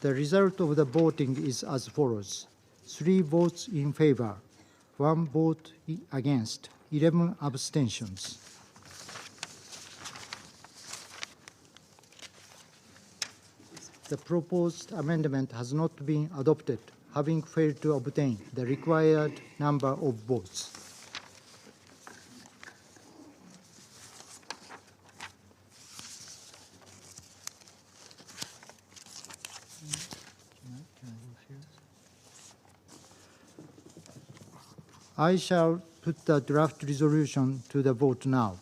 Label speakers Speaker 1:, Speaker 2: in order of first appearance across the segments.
Speaker 1: The result of the voting is as follows: 3 votes in favor, 1 vote against, 11 abstentions. The proposed amendment has not been adopted, having failed to obtain the required number of votes. I shall put the draft resolution to the vote now.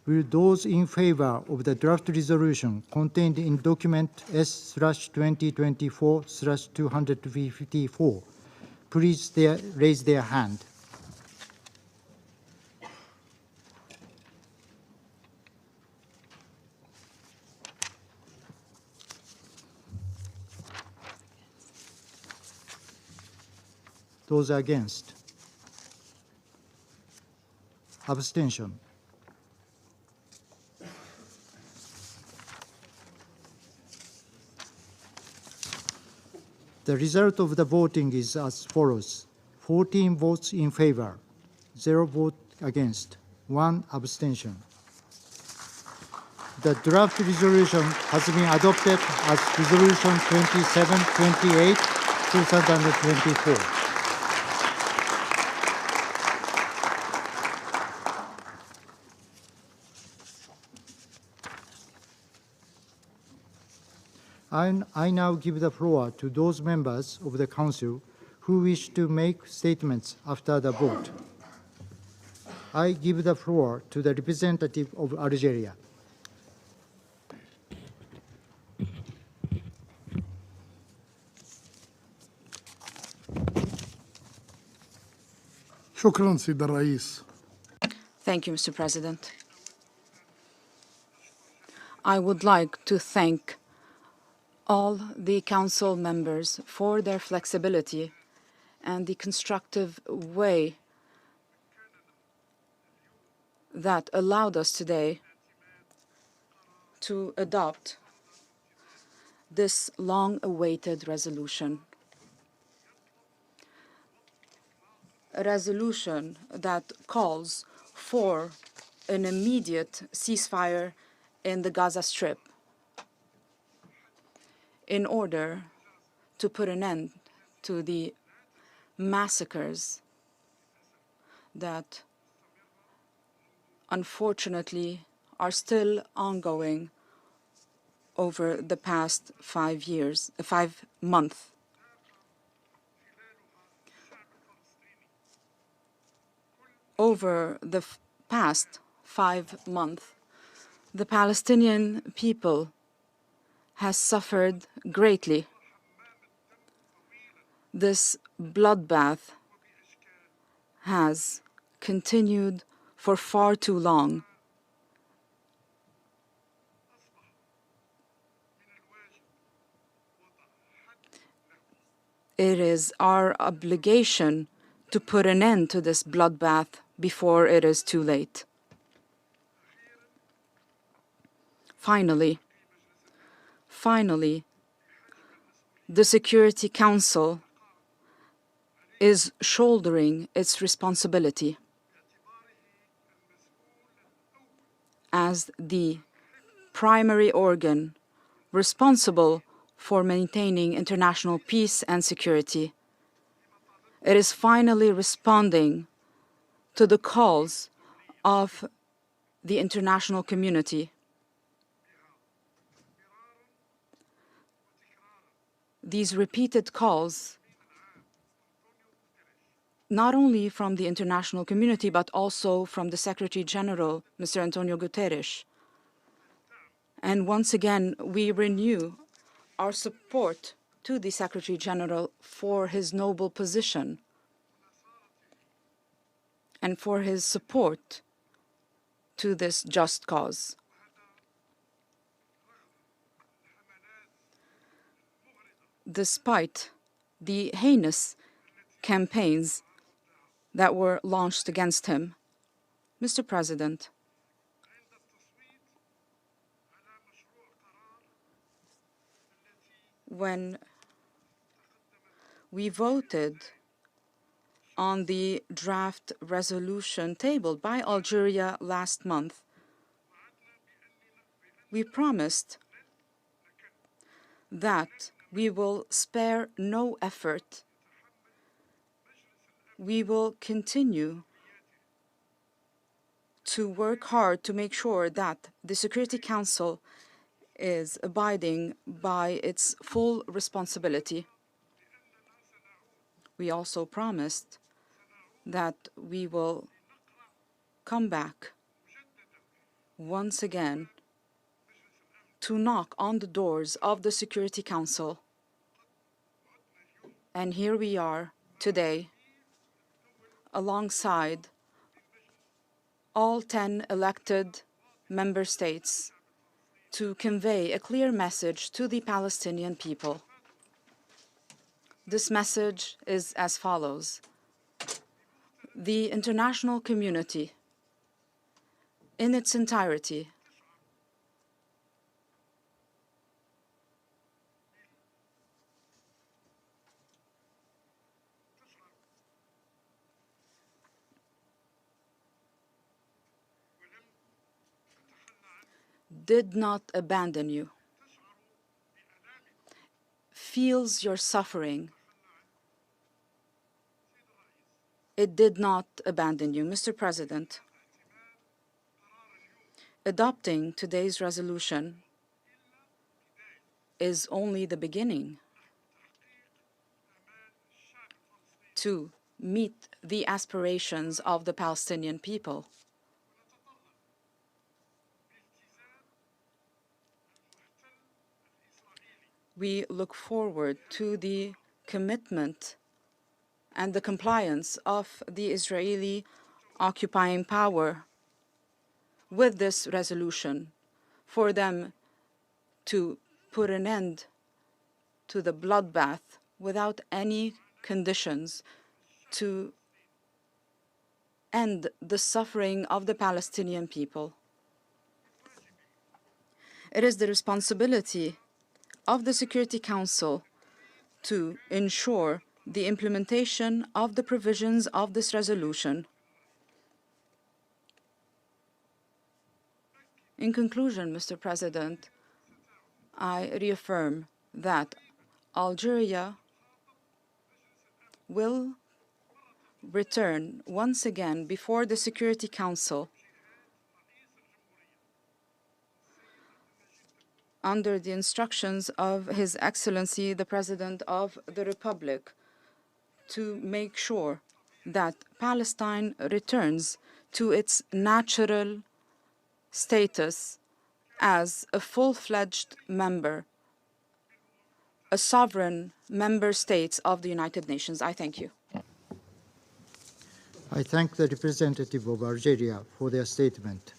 Speaker 1: Will those in favor of the draft resolution contained in document S/2024/254 please raise their hand? Those against? Abstention. The result of the voting is as follows: 14 votes in favor, 0 vote against, 1 abstention. The draft resolution has been adopted as Resolution 2728, 2024. I now give the floor to those members of the Council who wish to make statements after the vote. I give the floor to the representative of Algeria.
Speaker 2: شكرا سيد الرئيس.
Speaker 3: Thank you, Mr. President. I would like to thank all the Council members for their flexibility and the constructive way that allowed us today to adopt this long-awaited resolution. A resolution that calls for an immediate ceasefire in the Gaza Strip in order to put an end to the massacres that unfortunately are still ongoing over the past 5 months. Over the past 5 months, the Palestinian people has suffered greatly. This bloodbath has continued for far too long. It is our obligation to put an end to this bloodbath before it is too late. Finally, the Security Council is shouldering its responsibility as the primary organ responsible for maintaining international peace and security. It is finally responding to the calls of the international community. These repeated calls, not only from the international community, but also from the Secretary General, Mr. Antonio Guterres. And once again, we renew our support to the Secretary General for his noble position and for his support to this just cause. Despite the heinous campaigns that were launched against him, Mr. President, when we voted on the draft resolution tabled by Algeria last month, we promised that we will spare no effort. We will continue to work hard to make sure that the Security Council is abiding by its full responsibility. We also promised that we will come back once again to knock on the doors of the Security Council. And here we are today, alongside all 10 elected member states, to convey a clear message to the Palestinian people. This message is as follows. The international community, in its entirety, did not abandon you, feels your suffering. It did not abandon you. Mr. President, adopting today's resolution is only the beginning to meet the aspirations of the Palestinian people. We look forward to the commitment and the compliance of the Israeli occupying power with this resolution, for them to put an end to the bloodbath without any conditions, to end the suffering of the Palestinian people. It is the responsibility of the Security Council to ensure the implementation of the provisions of this resolution. In conclusion, Mr. President, I reaffirm that Algeria will return once again before the Security Council under the instructions of His Excellency, the President of the Republic, to make sure that Palestine returns to its natural status as a full-fledged member, a sovereign member state of the United Nations. I thank you.
Speaker 1: I thank the representative of Algeria for their statement.